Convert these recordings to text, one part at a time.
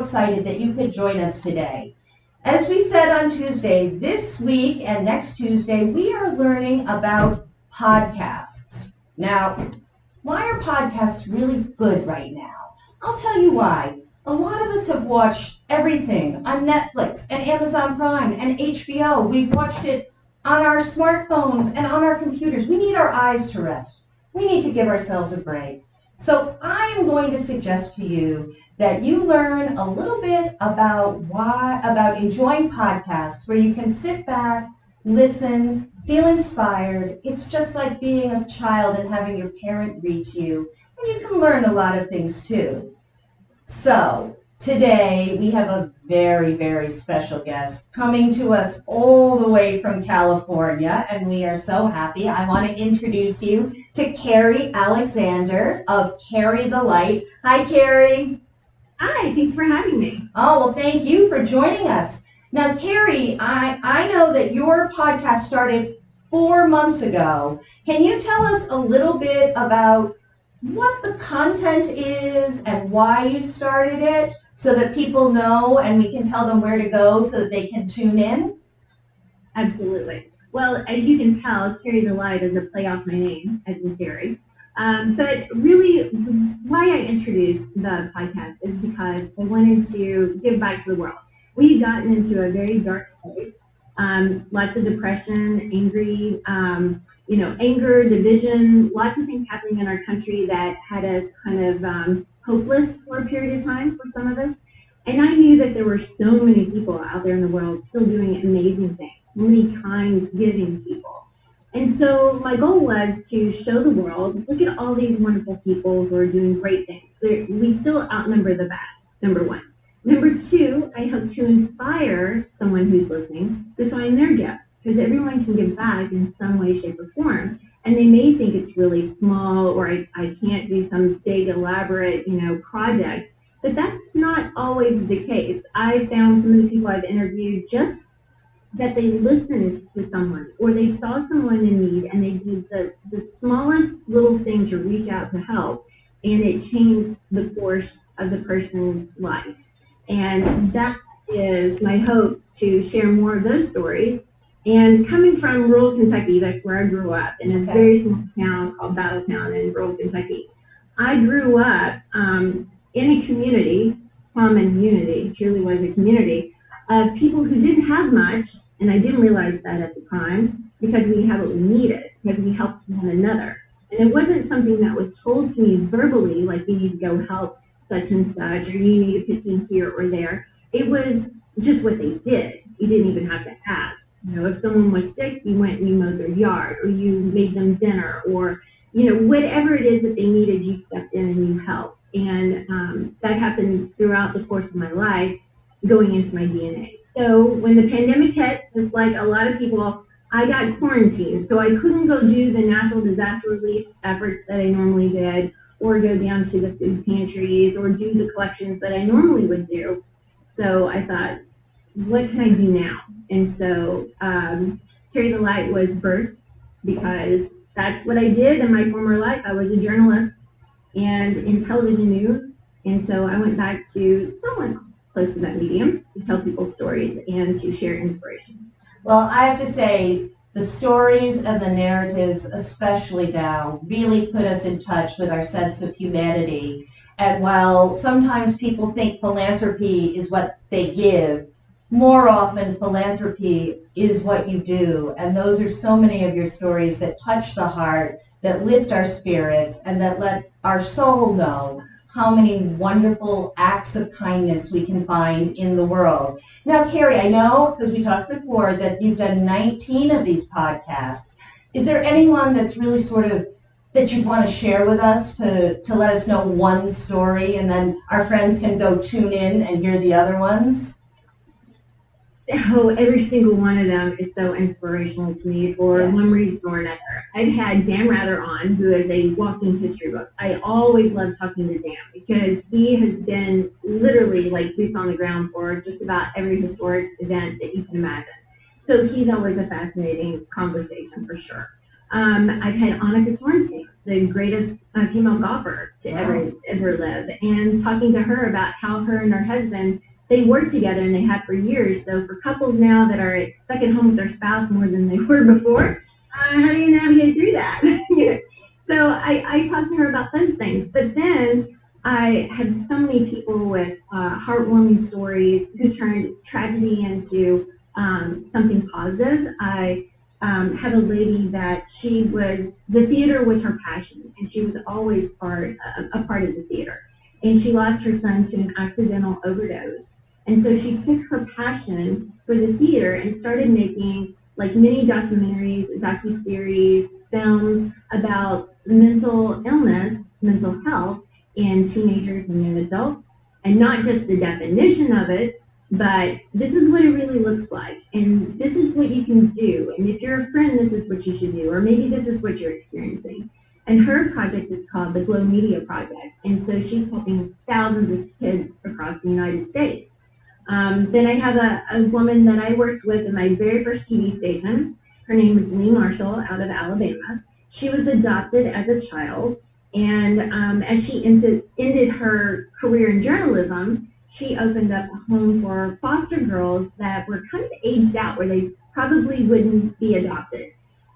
excited that you could join us today. As we said on Tuesday, this week and next Tuesday, we are learning about podcasts. Now, why are podcasts really good right now? I'll tell you why. A lot of us have watched everything on Netflix and Amazon Prime and HBO. We've watched it on our smartphones and on our computers. We need our eyes to rest. We need to give ourselves a break. So I am going to suggest to you that you learn a little bit about enjoying podcasts where you can sit back, listen, feel inspired. It's just like being a child and having your parent read to you, and you can learn a lot of things too. So today we have a very, very special guest coming to us all the way from California, and we are so happy. I want to introduce you to Kari Alexander of Kari the Light. Hi, Kari. Hi, thanks for having me. Oh, well, thank you for joining us. Now, Kari, I know that your podcast started 4 months ago. Can you tell us a little bit about what the content is and why you started it so that people know and we can tell them where to go so that they can tune in? Absolutely. Well, as you can tell, Kari the Light is a play off my name, as in Kari. But really, why I introduced the podcast is because I wanted to give back to the world. We've gotten into a very dark place, lots of depression, anger, division, lots of things happening in our country that had us kind of hopeless for a period of time for some of us. And I knew that there were so many people out there in the world still doing amazing things, so many kind, giving people. And so my goal was to show the world, look at all these wonderful people who are doing great things. We still outnumber the bad, number one. Number two, I hope to inspire someone who's listening to find their gift, because everyone can give back in some way, shape, or form. And they may think it's really small, or I can't do some big, elaborate, project. But that's not always the case. I found some of the people I've interviewed just that they listened to someone, or they saw someone in need and they did the smallest little thing to reach out to help, and it changed the course of the person's life. And that is my hope, to share more of those stories. And coming from rural Kentucky, that's where I grew up, in a very small town called Battletown in rural Kentucky. I grew up in a community, common unity, truly was a community, of people who didn't have much, and I didn't realize that at the time, because we had what we needed, because we helped one another. And it wasn't something that was told to me verbally, like you need to go help such and such, or you need to pitch in here or there. It was just what they did. You didn't even have to ask. If someone was sick, you went and you mowed their yard, or you made them dinner, or whatever it is that they needed, you stepped in and you helped. And that happened throughout the course of my life, going into my DNA. So when the pandemic hit, just like a lot of people, I got quarantined. So I couldn't go do the natural disaster relief efforts that I normally did, or go down to the food pantries, or do the collections that I normally would do. So I thought, what can I do now? And so Kari the Light was birthed, because that's what I did in my former life. I was a journalist and in television news. And so I went back to someone close to that medium to tell people stories and to share inspiration. Well, I have to say, the stories and the narratives, especially now, really put us in touch with our sense of humanity. And while sometimes people think philanthropy is what they give, more often philanthropy is what you do. And those are so many of your stories that touch the heart, that lift our spirits, and that let our soul know how many wonderful acts of kindness we can find in the world. Now, Kari, I know, because we talked before, that you've done 19 of these podcasts. Is there anyone that's really that you'd want to share with us to let us know one story, and then our friends can go tune in and hear the other ones? Oh, every single one of them is so inspirational to me for one reason or another. I've had Dan Rather on, who is a walking history book. I always love talking to Dan, because he has been literally like boots on the ground for just about every historic event that you can imagine. So he's always a fascinating conversation for sure. I've had Annika Sorensen, the greatest female golfer to ever live, and talking to her about how her and her husband, they work together and they have for years. So for couples now that are stuck at home with their spouse more than they were before, how do you navigate through that? So I talked to her about those things. But then I had so many people with heartwarming stories who turned tragedy into something positive. I had a lady that the theater was her passion, and she was always a part of the theater. And she lost her son to an accidental overdose. And so she took her passion for the theater and started making like mini documentaries, docuseries, films about mental illness, mental health in teenagers and young adults, and not just the definition of it, but this is what it really looks like, and this is what you can do, and if you're a friend, this is what you should do, or maybe this is what you're experiencing. And her project is called the Glow Media Project, and so she's helping thousands of kids across the United States. Then I have a woman that I worked with in my very first TV station. Her name is Lee Marshall out of Alabama. She was adopted as a child, and as she ended her career in journalism, she opened up a home for foster girls that were kind of aged out, where they probably wouldn't be adopted.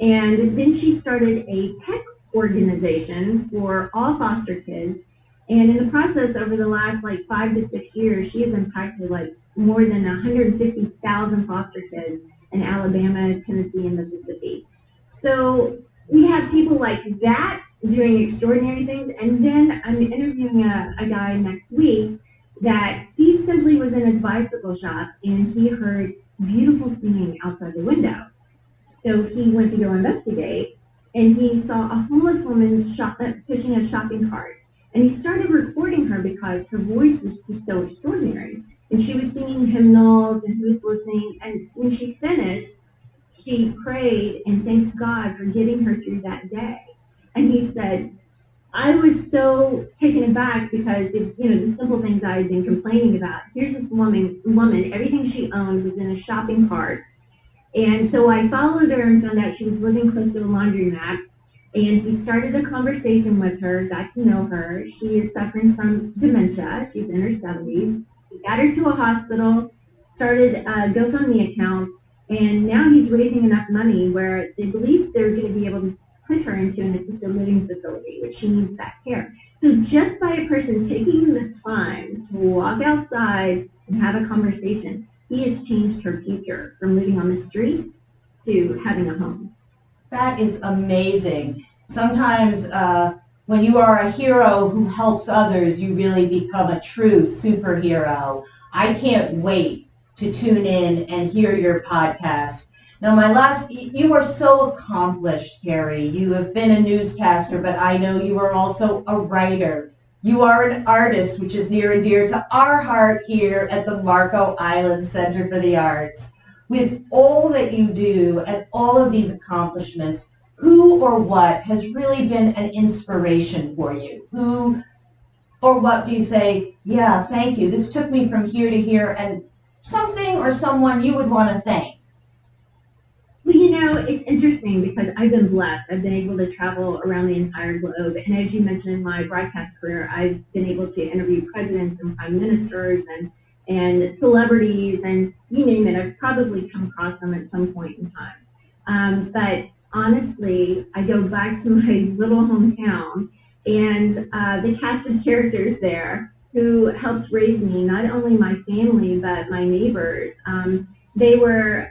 And then she started a tech organization for all foster kids. And in the process, over the last 5 to 6 years, she has impacted more than 150,000 foster kids in Alabama, Tennessee, and Mississippi. So we have people like that doing extraordinary things. And then I'm interviewing a guy next week that he simply was in his bicycle shop and he heard beautiful singing outside the window. So he went to go investigate, and he saw a homeless woman pushing a shopping cart. And he started recording her because her voice was just so extraordinary. And she was singing hymnals, and he was listening. And when she finished, she prayed and thanked God for getting her through that day. And he said, I was so taken aback because the simple things I had been complaining about. Here's this woman, everything she owned was in a shopping cart. And so I followed her and found out she was living close to a laundromat. And he started a conversation with her, got to know her. She is suffering from dementia. She's in her 70s. He got her to a hospital, started a GoFundMe account, and now he's raising enough money where they believe they're going to be able to put her into an assisted living facility, which she needs that care. So just by a person taking the time to walk outside and have a conversation, he has changed her future from living on the streets to having a home. That is amazing. Sometimes when you are a hero who helps others, you really become a true superhero. I can't wait to tune in and hear your podcast. Now, you are so accomplished, Kari. You have been a newscaster, but I know you are also a writer. You are an artist, which is near and dear to our heart here at the Marco Island Center for the Arts. With all that you do and all of these accomplishments, who or what has really been an inspiration for you? Who or what do you say, yeah, thank you, this took me from here to here, and something or someone you would want to thank? Well, it's interesting because I've been blessed. I've been able to travel around the entire globe. And as you mentioned in my broadcast career, I've been able to interview presidents and prime ministers and celebrities, and you name it. I've probably come across them at some point in time. But honestly, I go back to my little hometown and the cast of characters there who helped raise me, not only my family, but my neighbors. They were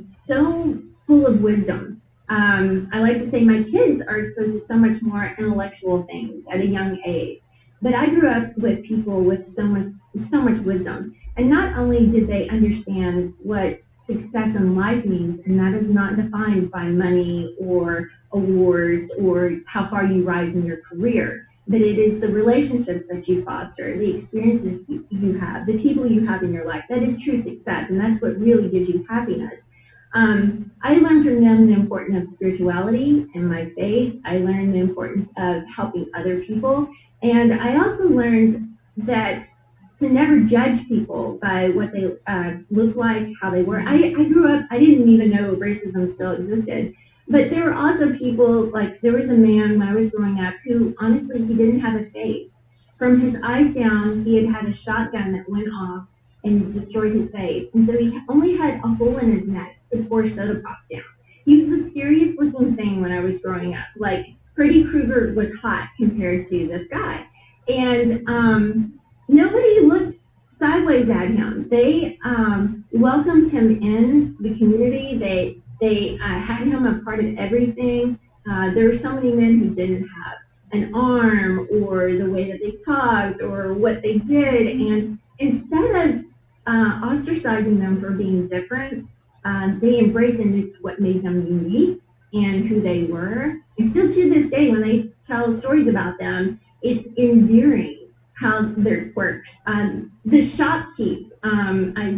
so full of wisdom. I like to say my kids are exposed to so much more intellectual things at a young age. But I grew up with people with so much wisdom. And not only did they understand what success in life means, and that is not defined by money or awards or how far you rise in your career, but it is the relationships that you foster, the experiences you have, the people you have in your life. That is true success, and that's what really gives you happiness. I learned from them the importance of spirituality and my faith. I learned the importance of helping other people. And I also learned that to never judge people by what they look like, how they were. I grew up, I didn't even know racism still existed. But there were also people, like there was a man when I was growing up who honestly, he didn't have a face. From his eyes down, he had had a shotgun that went off and destroyed his face. And so he only had a hole in his neck with 4 soda pops down. He was the scariest looking thing when I was growing up. Like Freddy Krueger was hot compared to this guy. And nobody looked sideways at him. They welcomed him into the community. They had him a part of everything. There were so many men who didn't have an arm or the way that they talked or what they did. And instead of ostracizing them for being different, they embraced, and it's what made them unique and who they were. And still to this day, when they tell stories about them, it's endearing how their works. The shopkeep,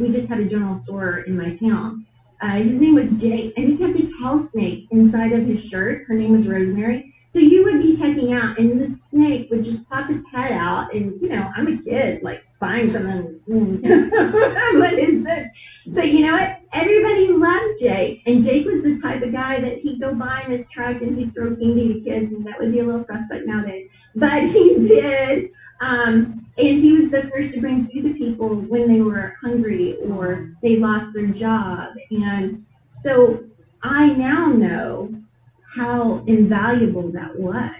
we just had a general store in my town. His name was Jake, and he kept a cow snake inside of his shirt. Her name was Rosemary. So you would be checking out, and the snake would just pop its head out, and I'm a kid, like buying something. What is this? But you know what? Everybody loved Jake, and Jake was the type of guy that he'd go by in his truck and he'd throw candy to kids, and that would be a little suspect nowadays. But he did. And he was the first to bring food to people when they were hungry or they lost their job. And so I now know how invaluable that was,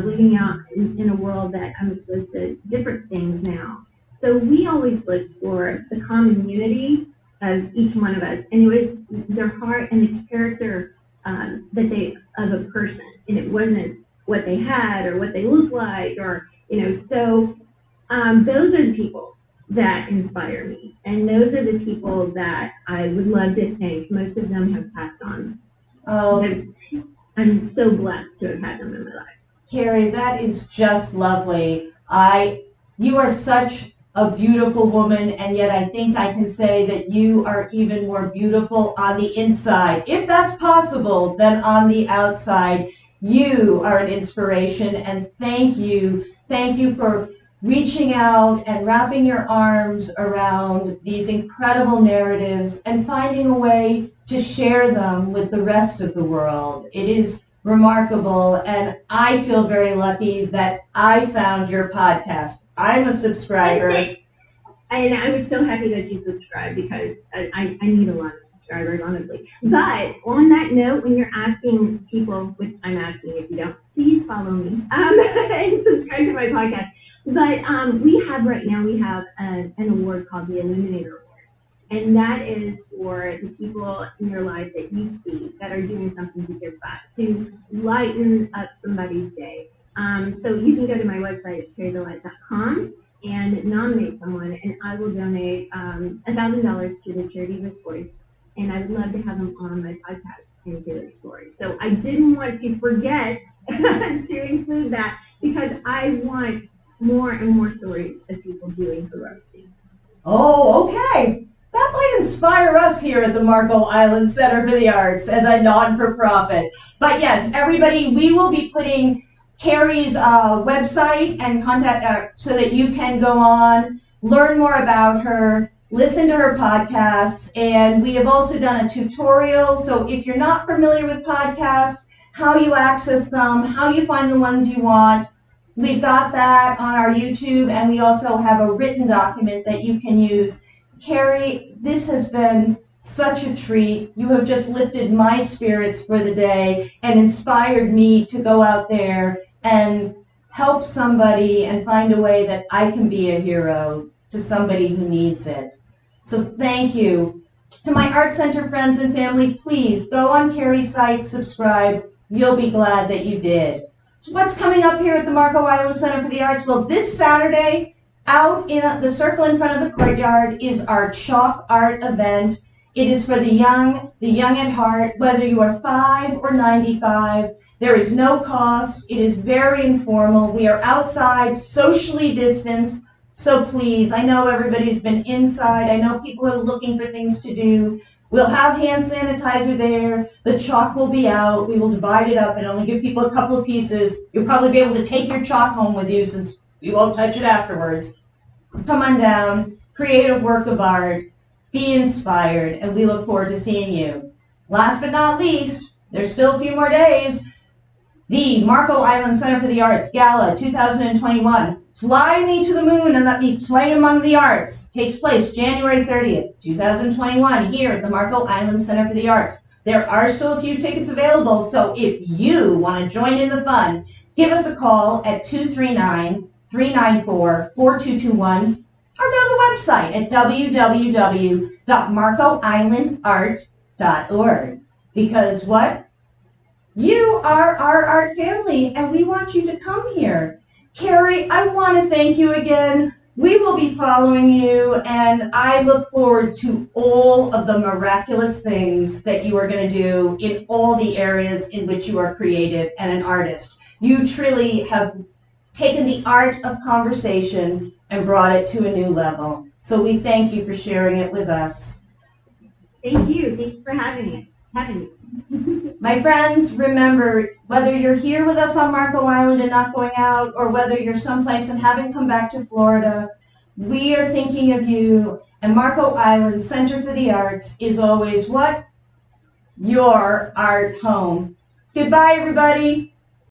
living out in a world that I'm exposed to different things now. So we always looked for the common unity of each one of us, and it was their heart and the character of a person, and it wasn't what they had or what they looked like, or so those are the people that inspire me, and those are the people that I would love to thank. Most of them have passed on. I'm so blessed to have had them in my life. Kari, that is just lovely. You are such a beautiful woman, and yet I think I can say that you are even more beautiful on the inside, if that's possible, than on the outside. You are an inspiration, and thank you. Thank you for reaching out and wrapping your arms around these incredible narratives and finding a way to share them with the rest of the world. It is remarkable, and I feel very lucky that I found your podcast. I'm a subscriber. And I was so happy that you subscribed, because I need a lot of subscribers, honestly. But on that note, when you're asking people, which I'm asking if you don't, please follow me and subscribe to my podcast. But we have an award called the Illuminator Award. And that is for the people in your life that you see that are doing something to give back, to lighten up somebody's day. So you can go to my website at carrythelight.com and nominate someone, and I will donate $1,000 to the charity with Voice. And I would love to have them on my podcast and hear their stories. So I didn't want to forget to include that, because I want more and more stories of people doing heroic things. Oh, okay. That might inspire us here at the Marco Island Center for the Arts as a non-for-profit. But yes, everybody, we will be putting Kari's website and contact so that you can go on, learn more about her, listen to her podcasts, and we have also done a tutorial. So if you're not familiar with podcasts, how you access them, how you find the ones you want, we've got that on our YouTube, and we also have a written document that you can use. Kari, this has been such a treat. You have just lifted my spirits for the day and inspired me to go out there and help somebody and find a way that I can be a hero to somebody who needs it. So thank you. To my Art Center friends and family, please go on Kari's site, subscribe. You'll be glad that you did. So what's coming up here at the Marco Island Center for the Arts? Well, this Saturday, out in the circle in front of the courtyard, is our chalk art event. It is for the young at heart, whether you are 5 or 95. There is no cost. It is very informal. We are outside, socially distanced. So please, I know everybody's been inside. I know people are looking for things to do. We'll have hand sanitizer there. The chalk will be out. We will divide it up and only give people a couple of pieces. You'll probably be able to take your chalk home with you since you won't touch it afterwards. Come on down, create a work of art, be inspired, and we look forward to seeing you. Last but not least, There's still a few more days. The Marco Island Center for the Arts Gala 2021, Fly Me to the Moon and Let Me Play Among the Arts, takes place January 30th, 2021, here at the Marco Island Center for the Arts. There are still a few tickets available, so if you want to join in the fun, give us a call at 239-394-4221 or go to the website at www.marcoislandart.org. Because what? You are our art family, and we want you to come here. Kari, I want to thank you again. We will be following you, and I look forward to all of the miraculous things that you are going to do in all the areas in which you are creative and an artist. You truly have taken the art of conversation and brought it to a new level. So we thank you for sharing it with us. Thank you. Thank you for having me. My friends, remember, whether you're here with us on Marco Island and not going out, or whether you're someplace and haven't come back to Florida, we are thinking of you. And Marco Island Center for the Arts is always what? Your art home. Goodbye, everybody.